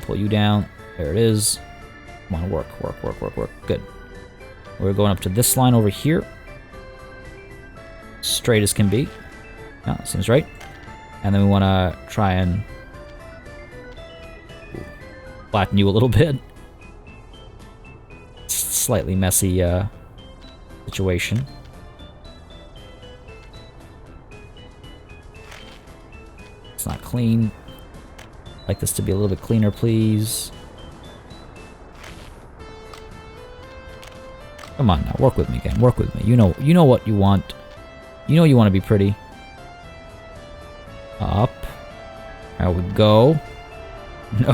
Pull you down. There it is. Come on, work, work, work, work, work. Good. We're going up to this line over here. Straight as can be. Yeah, seems right. And then we want to try and flatten you a little bit. Slightly messy situation. It's not clean. I'd like this to be a little bit cleaner, please. Come on now, work with me again. Work with me. You know what you want. You know you want to be pretty. Up. There we go. No.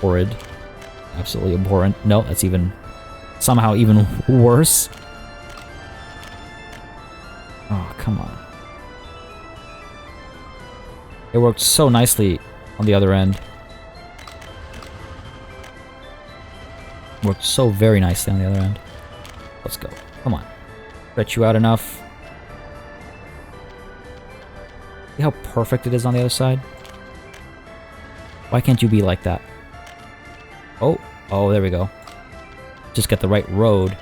Horrid. Absolutely abhorrent. No, that's somehow even worse. Oh, come on. It worked so nicely on the other end. Worked so very nicely on the other end. Let's go. Come on. Stretch you out enough. See how perfect it is on the other side? Why can't you be like that? Oh, there we go. Just get the right road.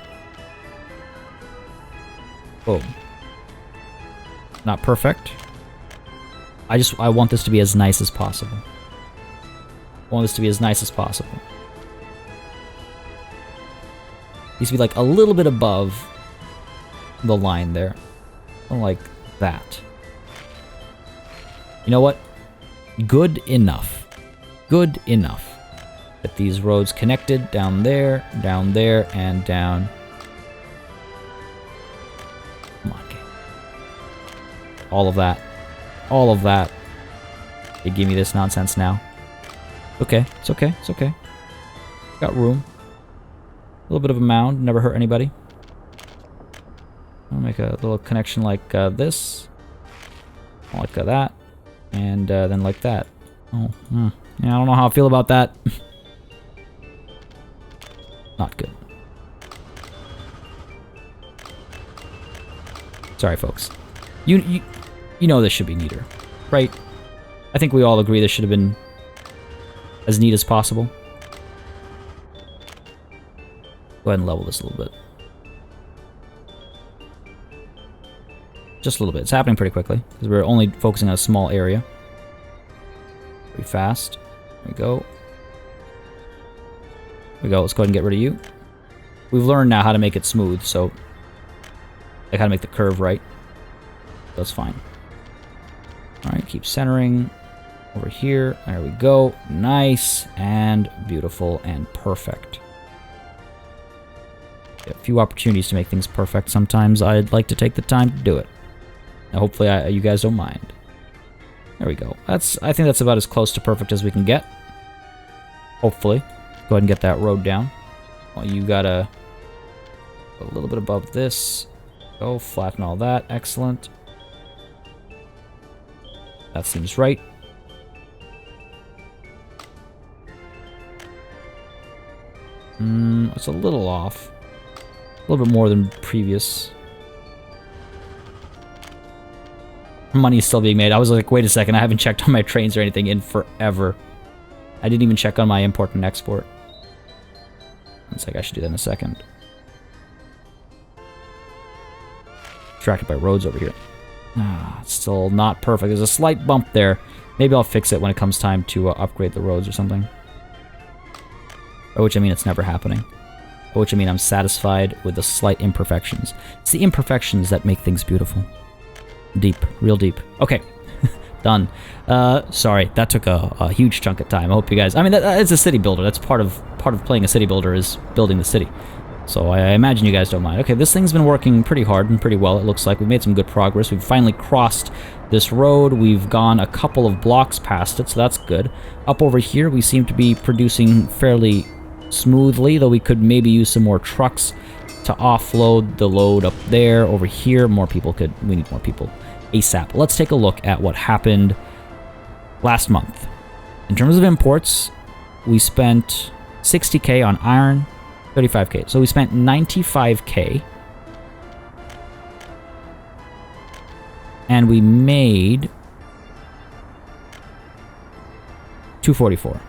Boom. Not perfect. I want this to be as nice as possible. I want this to be as nice as possible. Needs to be like a little bit above the line there. Like that. You know what? Good enough. Good enough. Get these roads connected down there, and down. Come on, game. All of that. All of that. They give me this nonsense now. Okay, it's okay, it's okay. Got room. A little bit of a mound, never hurt anybody. I'll make a little connection like this. Like that. And then like that. Oh, yeah, I don't know how I feel about that. Not good. Sorry, folks. You know this should be neater, right? I think we all agree this should have been as neat as possible. Go ahead and level this a little bit. Just a little bit. It's happening pretty quickly, because we're only focusing on a small area. Pretty fast. There we go. There we go. Let's go ahead and get rid of you. We've learned now how to make it smooth, so I gotta make the curve right. That's fine. Alright, keep centering over here. There we go. Nice and beautiful and perfect. A few opportunities to make things perfect. Sometimes I'd like to take the time to do it. Now, hopefully you guys don't mind. There we go. I think that's about as close to perfect as we can get. Hopefully. Go ahead and get that road down. Well, you gotta go a little bit above this. Go flatten all that. Excellent. That seems right. It's a little off. A little bit more than previous. Money is still being made. I was like, wait a second, I haven't checked on my trains or anything in forever. I didn't even check on my import and export. It's like I should do that in a second. Distracted by roads over here. It's still not perfect. There's a slight bump there. Maybe I'll fix it when it comes time to upgrade the roads or something. By which I mean it's never happening. By which I mean I'm satisfied with the slight imperfections. It's the imperfections that make things beautiful. Deep. Real deep. Okay. Done. Sorry, that took a huge chunk of time. I hope you guys... I mean, it's a city builder. That's part of playing a city builder is building the city. So I imagine you guys don't mind. Okay, this thing's been working pretty hard and pretty well, it looks like. We've made some good progress. We've finally crossed this road. We've gone a couple of blocks past it, so that's good. Up over here, we seem to be producing fairly smoothly, though we could maybe use some more trucks to offload the load up there. Over here, more people could... We need more people ASAP. Let's take a look at what happened last month. In terms of imports, we spent 60k on iron, 35k. So we spent 95k. And we made 244.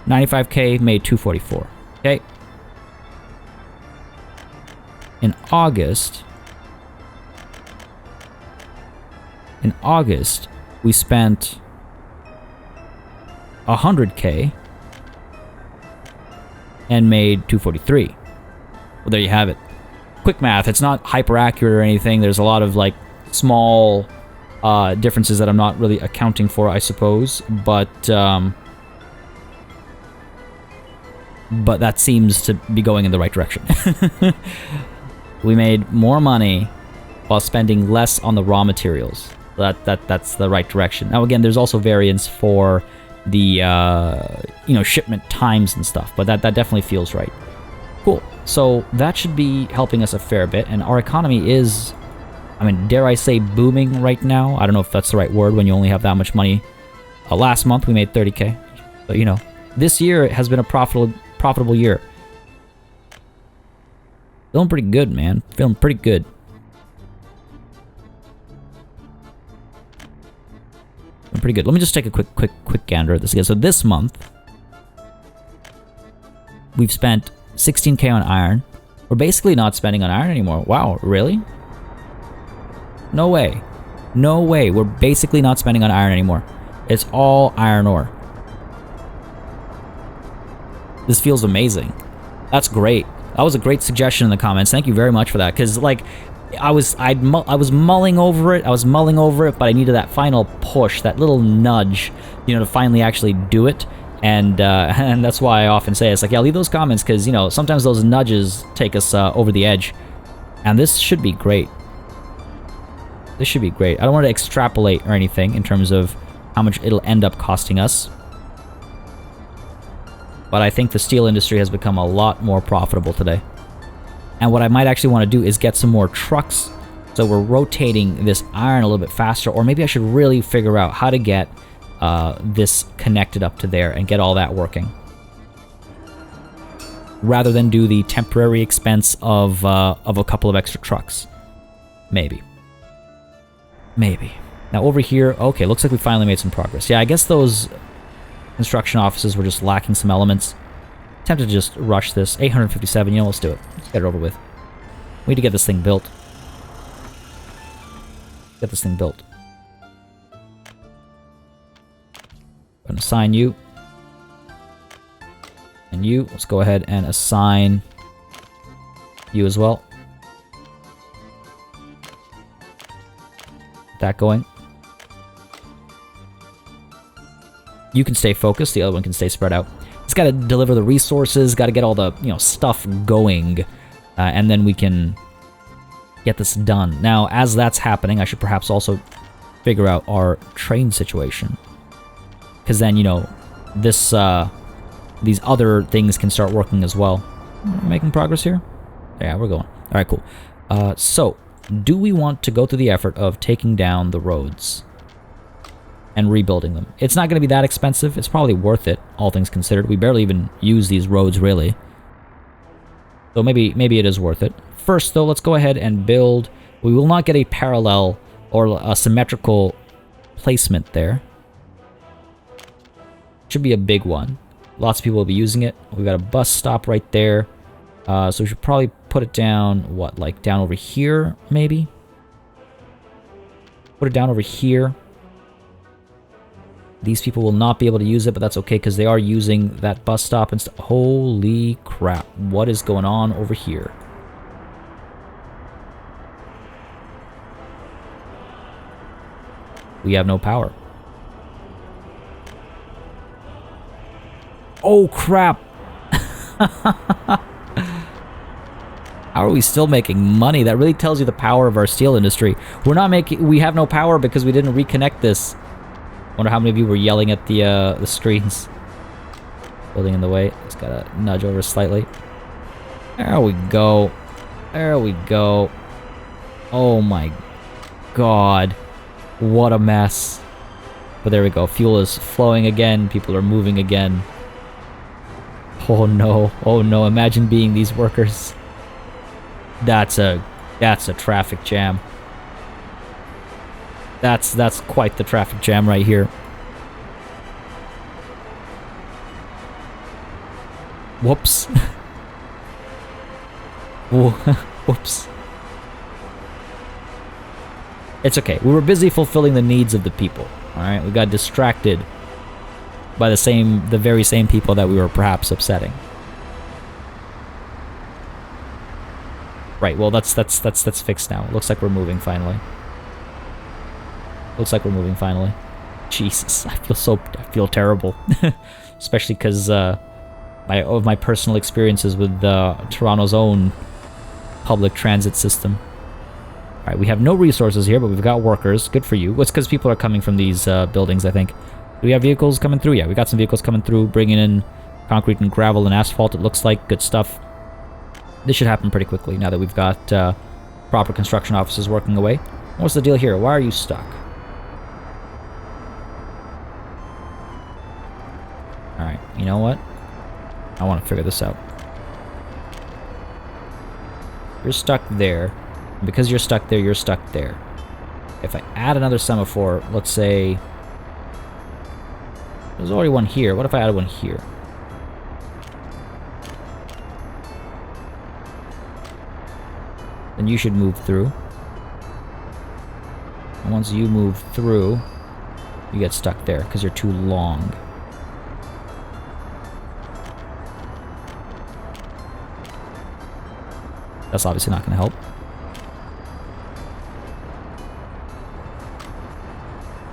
95k made 244. Okay. In August, we spent 100k and made 243. Well, there you have it. Quick math. It's not hyper accurate or anything. There's a lot of like small differences that I'm not really accounting for, I suppose. But that seems to be going in the right direction. We made more money while spending less on the raw materials. That's the right direction. Now again, there's also variance for the shipment times and stuff, but that definitely feels right. Cool. So that should be helping us a fair bit, and our economy is, I mean, dare I say, booming right now. I don't know if that's the right word when you only have that much money. Last month we made 30k, but you know, this year has been a profitable year. Feeling pretty good, man. Feeling pretty good. Pretty good. Let me just take a quick gander at this again. So this month, we've spent 16k on iron. We're basically not spending on iron anymore. Wow, really? No way. No way. We're basically not spending on iron anymore. It's all iron ore. This feels amazing. That's great. That was a great suggestion in the comments. Thank you very much for that. Because, like, I was mulling over it, but I needed that final push, that little nudge, to finally actually do it. And that's why I often say, it's like, yeah, leave those comments, because, sometimes those nudges take us over the edge. And this should be great. This should be great. I don't want to extrapolate or anything in terms of how much it'll end up costing us. But I think the steel industry has become a lot more profitable today. And what I might actually want to do is get some more trucks, so we're rotating this iron a little bit faster, or maybe I should really figure out how to get this connected up to there and get all that working, rather than do the temporary expense of a couple of extra trucks. Maybe. Now over here, okay, looks like we finally made some progress. Yeah, I guess those construction offices were just lacking some elements. Tempted to just rush this. 857, let's do it. Let's get it over with. We need to get this thing built. I'm gonna assign you. And you. Let's go ahead and assign you as well. Get that going. You can stay focused, the other one can stay spread out. It's got to deliver the resources, got to get all the, stuff going, and then we can get this done. Now, as that's happening, I should perhaps also figure out our train situation. Because then, this, these other things can start working as well. Making progress here? Yeah, we're going. Alright, cool. So, do we want to go through the effort of taking down the roads and rebuilding them? It's not going to be that expensive. It's probably worth it, all things considered. We barely even use these roads, really. So maybe it is worth it. First, though, let's go ahead and build. We will not get a parallel or a symmetrical placement there. Should be a big one. Lots of people will be using it. We've got a bus stop right there. So we should probably put it down, what, like down over here, maybe? Put it down over here. These people will not be able to use it, but that's okay, because they are using that bus stop and stuff. Holy crap. What is going on over here? We have no power. Oh, crap! How are we still making money? That really tells you the power of our steel industry. We have no power because we didn't reconnect this. Wonder how many of you were yelling at the screens. Building in the way. Just gotta nudge over slightly. There we go. There we go. Oh my god. What a mess. But there we go. Fuel is flowing again. People are moving again. Oh no. Oh no. Imagine being these workers. That's a traffic jam. That's quite the traffic jam right here. Whoops. Whoops. It's okay. We were busy fulfilling the needs of the people. All right, we got distracted by the very same people that we were perhaps upsetting. Right. Well, that's fixed now. It looks like we're moving finally. Looks like we're moving finally. Jesus, I feel terrible, especially because of my personal experiences with Toronto's own public transit system. All right, we have no resources here, but we've got workers. Good for you. It's because people are coming from these buildings, I think. Do we have vehicles coming through? Yeah, we got some vehicles coming through, bringing in concrete and gravel and asphalt. It looks like good stuff. This should happen pretty quickly now that we've got proper construction offices working away. What's the deal here? Why are you stuck? Alright, you know what? I want to figure this out. You're stuck there. And because you're stuck there, you're stuck there. If I add another semaphore, let's say... There's already one here. What if I added one here? Then you should move through. And once you move through, you get stuck there because you're too long. That's obviously not going to help.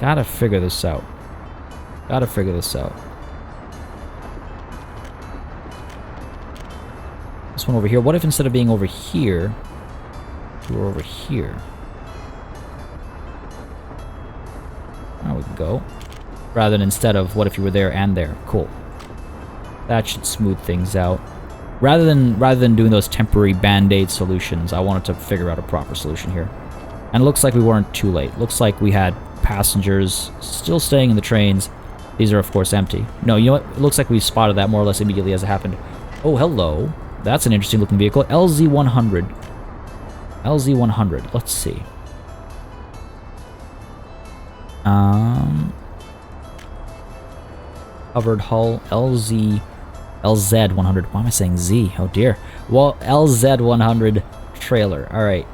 Gotta figure this out. Gotta figure this out. This one over here. What if instead of being over here, we were over here? There we go. Rather than instead of what if you were there and there. Cool. That should smooth things out. Rather than doing those temporary band-aid solutions, I wanted to figure out a proper solution here. And it looks like we weren't too late. Looks like we had passengers still staying in the trains. These are, of course, empty. No, you know what? It looks like we spotted that more or less immediately as it happened. Oh, hello. That's an interesting looking vehicle. LZ100. LZ100. Let's see. Covered hull. LZ100. Why am I saying Z? Oh dear. Well, LZ100 trailer. Alright.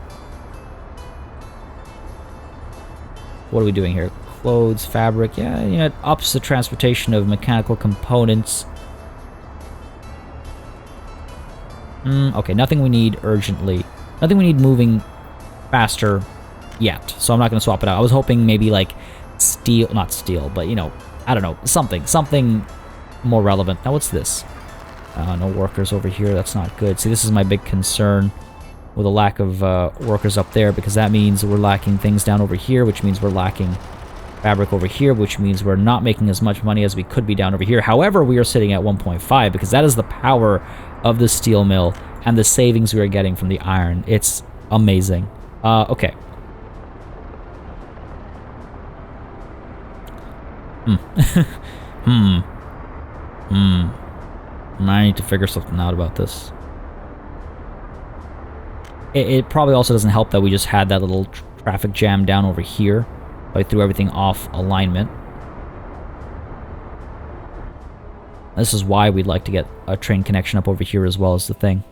What are we doing here? Clothes, fabric. Yeah, you know, it ups the transportation of mechanical components. Okay, nothing we need urgently. Nothing we need moving faster yet. So I'm not going to swap it out. I was hoping maybe like steel, not steel, but you know, I don't know, something more relevant. Now what's this? No workers over here. That's not good. See, this is my big concern with a lack of workers up there, because that means we're lacking things down over here, which means we're lacking fabric over here, which means we're not making as much money as we could be down over here. However, we are sitting at 1.5 because that is the power of the steel mill and the savings we are getting from the iron. It's amazing. Okay. I need to figure something out about this. It probably also doesn't help that we just had that little traffic jam down over here. I threw everything off alignment. This is why we'd like to get a train connection up over here as well as the thing.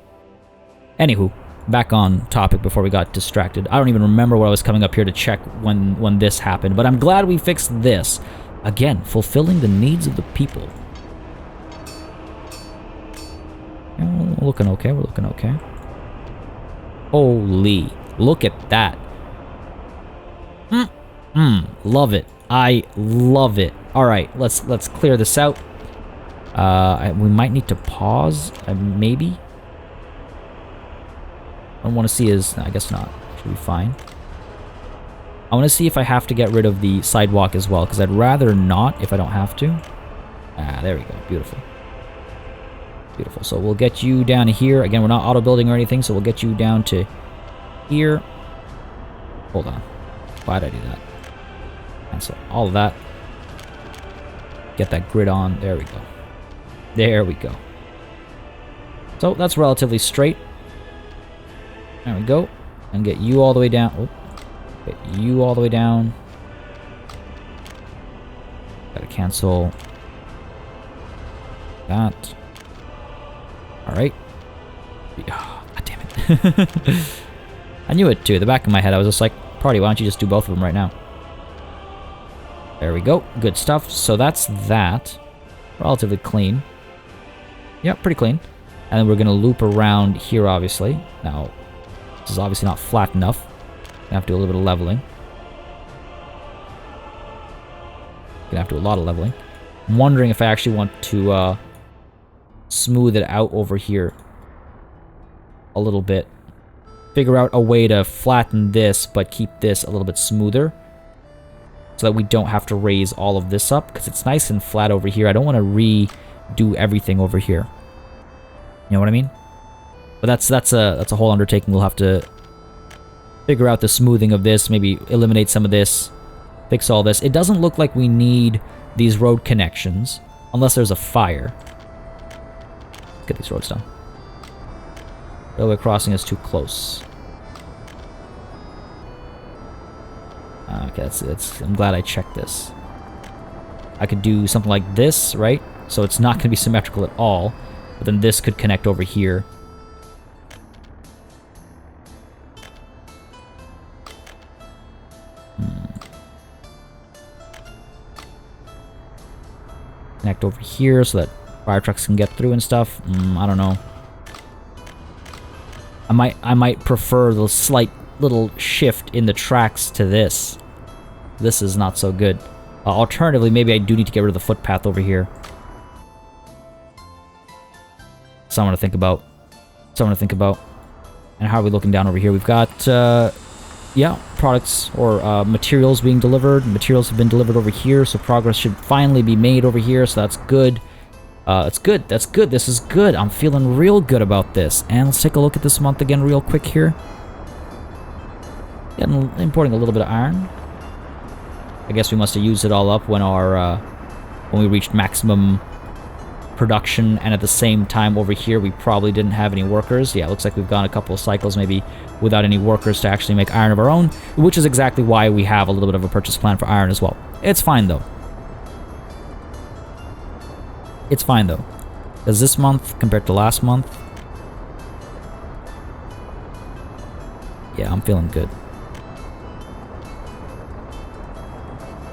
Anywho, back on topic before we got distracted. I don't even remember what I was coming up here to check when this happened, but I'm glad we fixed this. Again, fulfilling the needs of the people. Yeah, we're looking okay, we're looking okay. Holy, look at that. Love it. I love it. All right, let's clear this out. We might need to pause, maybe. I don't want to see his... I guess not. Should be fine. I want to see if I have to get rid of the sidewalk as well, because I'd rather not if I don't have to. Ah, there we go. Beautiful. Beautiful. So we'll get you down to here. Again, we're not auto-building or anything, so we'll get you down to here. Hold on. Why'd I do that? Cancel all of that. Get that grid on. There we go. There we go. So that's relatively straight. There we go. And get you all the way down. Oh, get you all the way down. Gotta cancel that. Alright. Oh, God damn it. I knew it too. In the back of my head, I was just like, Party, why don't you just do both of them right now? There we go. Good stuff. So that's that. Relatively clean. Yep, pretty clean. And then we're going to loop around here, obviously. Now, this is obviously not flat enough. Gonna have to do a little bit of leveling. Gonna have to do a lot of leveling. I'm wondering if I actually want to smooth it out over here a little bit. Figure out a way to flatten this, but keep this a little bit smoother, so that we don't have to raise all of this up, because it's nice and flat over here. I don't want to redo everything over here. You know what I mean? But that's a whole undertaking. We'll have to figure out the smoothing of this, maybe eliminate some of this, fix all this. It doesn't look like we need these road connections unless there's a fire. Let's get these roads done. Railway crossing is too close. Okay, I'm glad I checked this. I could do something like this, right? So it's not going to be symmetrical at all. But then this could connect over here. Connect over here so that fire trucks can get through and stuff. I don't know. I might prefer the slight little shift in the tracks to this. This is not so good. Alternatively, maybe I do need to get rid of the footpath over here. Something to think about. Something to think about. And how are we looking down over here? We've got, yeah, products or materials being delivered. Materials have been delivered over here, so progress should finally be made over here, so that's good. It's good. That's good. This is good. I'm feeling real good about this. And let's take a look at this month again real quick here. Importing a little bit of iron. I guess we must have used it all up when our when we reached maximum production, and at the same time over here we probably didn't have any workers. Yeah, it looks like we've gone a couple of cycles maybe without any workers to actually make iron of our own, which is exactly why we have a little bit of a purchase plan for iron as well. It's fine though. It's fine though. Because this month compared to last month, yeah, I'm feeling good.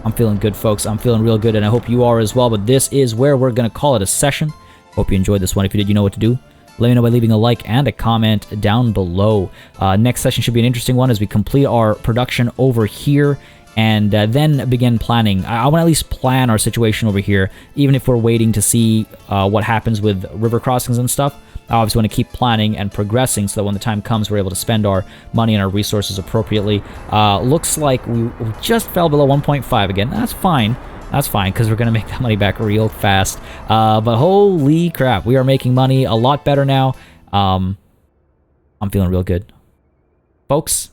I'm feeling good, folks. I'm feeling real good, and I hope you are as well. But this is where we're going to call it a session. Hope you enjoyed this one. If you did, you know what to do. Let me know by leaving a like and a comment down below. Next session should be an interesting one as we complete our production over here and then begin planning. I want to at least plan our situation over here, even if we're waiting to see what happens with river crossings and stuff. I obviously want to keep planning and progressing so that when the time comes, we're able to spend our money and our resources appropriately. Looks like we just fell below 1.5 again. That's fine. That's fine, because we're going to make that money back real fast. But holy crap, we are making money a lot better now. I'm feeling real good. Folks,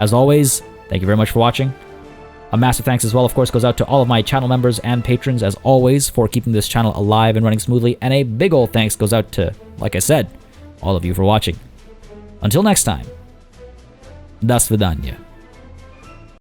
as always, thank you very much for watching. A massive thanks as well, of course, goes out to all of my channel members and patrons, as always, for keeping this channel alive and running smoothly. And a big old thanks goes out to, like I said, all of you for watching. Until next time, до свидания.